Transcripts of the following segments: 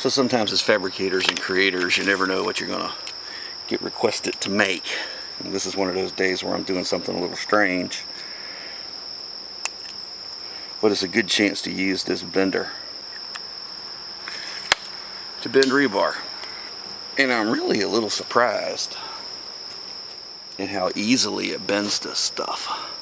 So sometimes as fabricators and creators, you never know what you're going to get requested to make. And this is one of those days where I'm doing something a little strange. But it's a good chance to use this bender to bend rebar. And I'm really a little surprised at how easily it bends this stuff.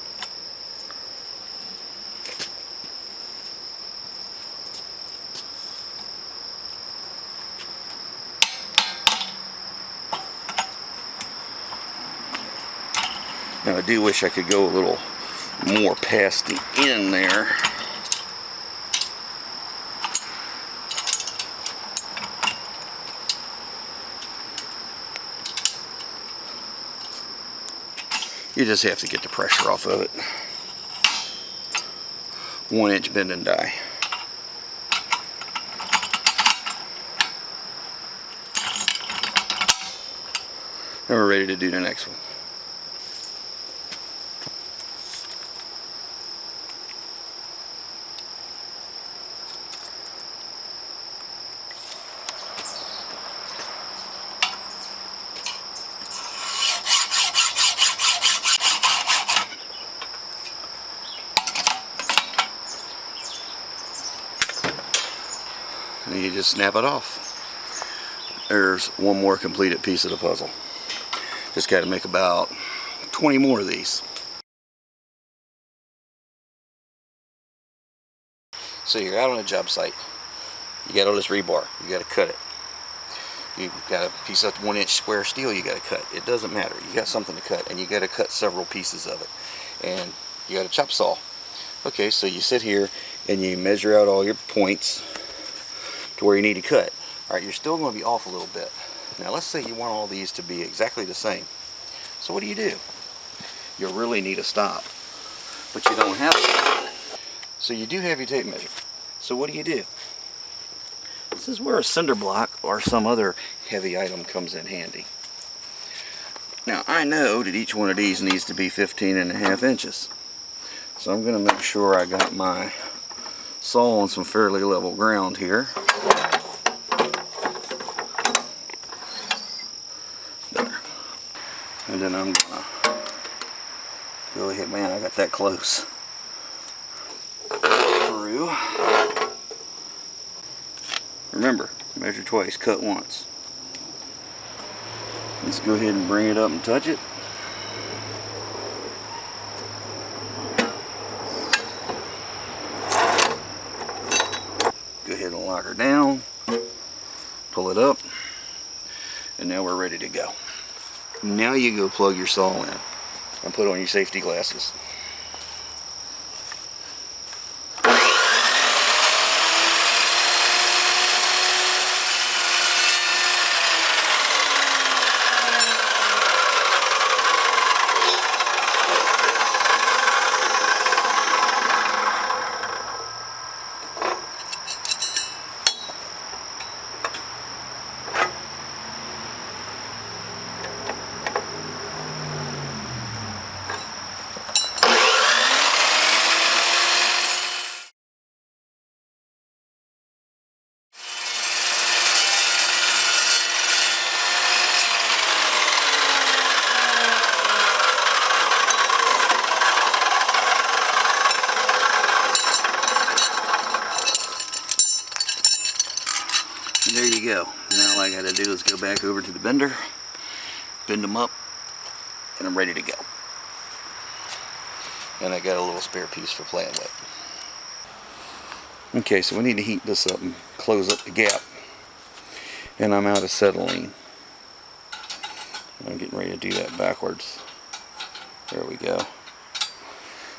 Now I do wish I could go a little more past the end there. You just have to get the pressure off of it. 1 inch bend and die. And we're ready to do the next one. And you just snap it off. There's one more completed piece of the puzzle. Just got to make about 20 more of these. So you're out on a job site. You got all this rebar. You got to cut it. You got a piece of 1 inch square steel you got to cut. It doesn't matter. You got something to cut, and you got to cut several pieces of it. And you got a chop saw. Okay, so you sit here and you measure out all your points to where you need to cut. Alright, you're still going to be off a little bit. Now let's say you want all these to be exactly the same. So what do? You really need a stop. But you don't have it. So you do have your tape measure. So what do? This is where a cinder block or some other heavy item comes in handy. Now I know that each one of these needs to be 15.5 inches. So I'm going to make sure I got my saw on some fairly level ground here. There. And then I'm going to go ahead, man, I got that close. Through. Remember, measure twice, cut once. Let's go ahead and bring it up and touch it. Go ahead and lock her down, pull it up, and now we're ready to go. Now you go plug your saw in and put on your safety glasses. And there you go. Now all I got to do is go back over to the bender, bend them up, and I'm ready to go. And I got a little spare piece for playing with. Okay, so we need to heat this up and close up the gap. And I'm out of acetylene. I'm getting ready to do that backwards. There we go.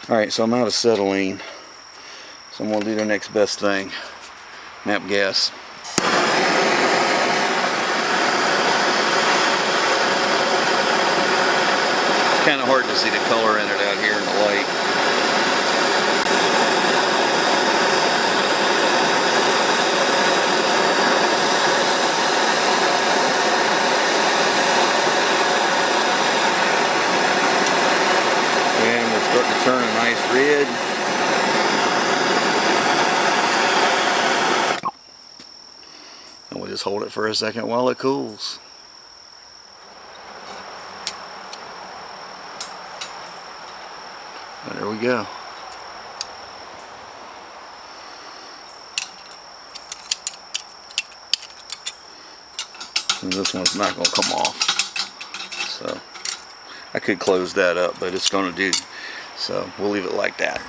Alright, so I'm out of acetylene. So I'm going to do the next best thing. Nap gas. Kind of hard to see the color in it out here in the light. And we're starting to turn a nice red. And we'll just hold it for a second while it cools. And there we go. And this one's not going to come off. So I could close that up, but it's going to do. So we'll leave it like that.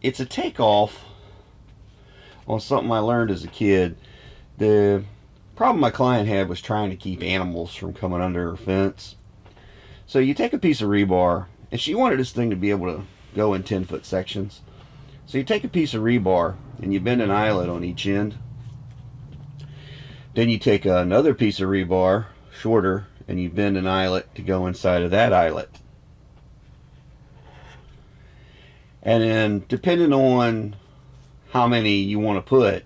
It's a takeoff on something I learned as a kid. The problem my client had was trying to keep animals from coming under her fence. So you take a piece of rebar, and she wanted this thing to be able to go in 10-foot sections. So you take a piece of rebar and you bend an eyelet on each end. Then you take another piece of rebar, shorter, and you bend an eyelet to go inside of that eyelet. And then, depending on how many you want to put,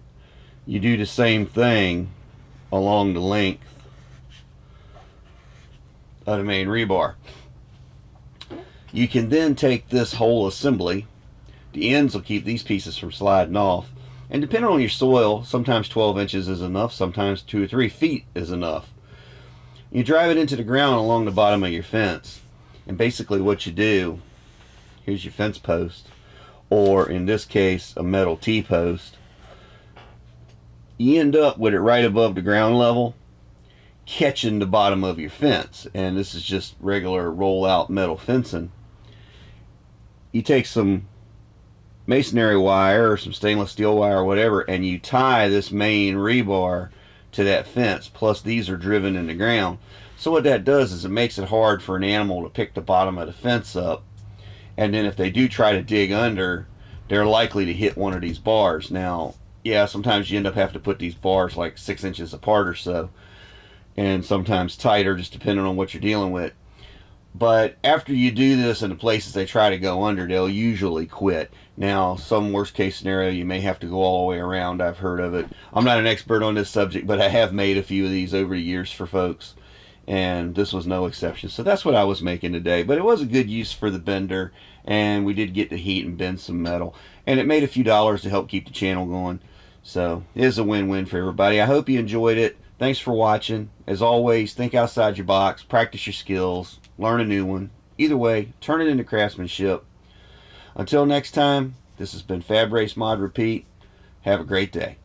you do the same thing along the length of the main rebar. You can then take this whole assembly. The ends will keep these pieces from sliding off. And depending on your soil, sometimes 12 inches is enough, sometimes 2 or 3 feet is enough. You drive it into the ground along the bottom of your fence. And basically what you do, here's your fence post, or in this case, a metal T-post. You end up with it right above the ground level, catching the bottom of your fence. And this is just regular roll-out metal fencing. You take some masonry wire or some stainless steel wire or whatever, and you tie this main rebar to that fence. Plus these are driven in the ground. So what that does is it makes it hard for an animal to pick the bottom of the fence up. And then if they do try to dig under, they're likely to hit one of these bars. Now, yeah, sometimes you end up having to put these bars like 6 inches apart or so, and sometimes tighter, just depending on what you're dealing with. But after you do this in the places they try to go under, they'll usually quit. Now, some worst case scenario, you may have to go all the way around. I've heard of it. I'm not an expert on this subject, but I have made a few of these over the years for folks, and this was no exception. So that's what I was making today. But it was a good use for the bender, and we did get to heat and bend some metal, and it made a few dollars to help keep the channel going. So it is a win-win for everybody. I hope you enjoyed it. Thanks for watching. As always, think outside your box, practice your skills, learn a new one. Either way, turn it into craftsmanship. Until next time, this has been Fab Race Mod Repeat. Have a great day.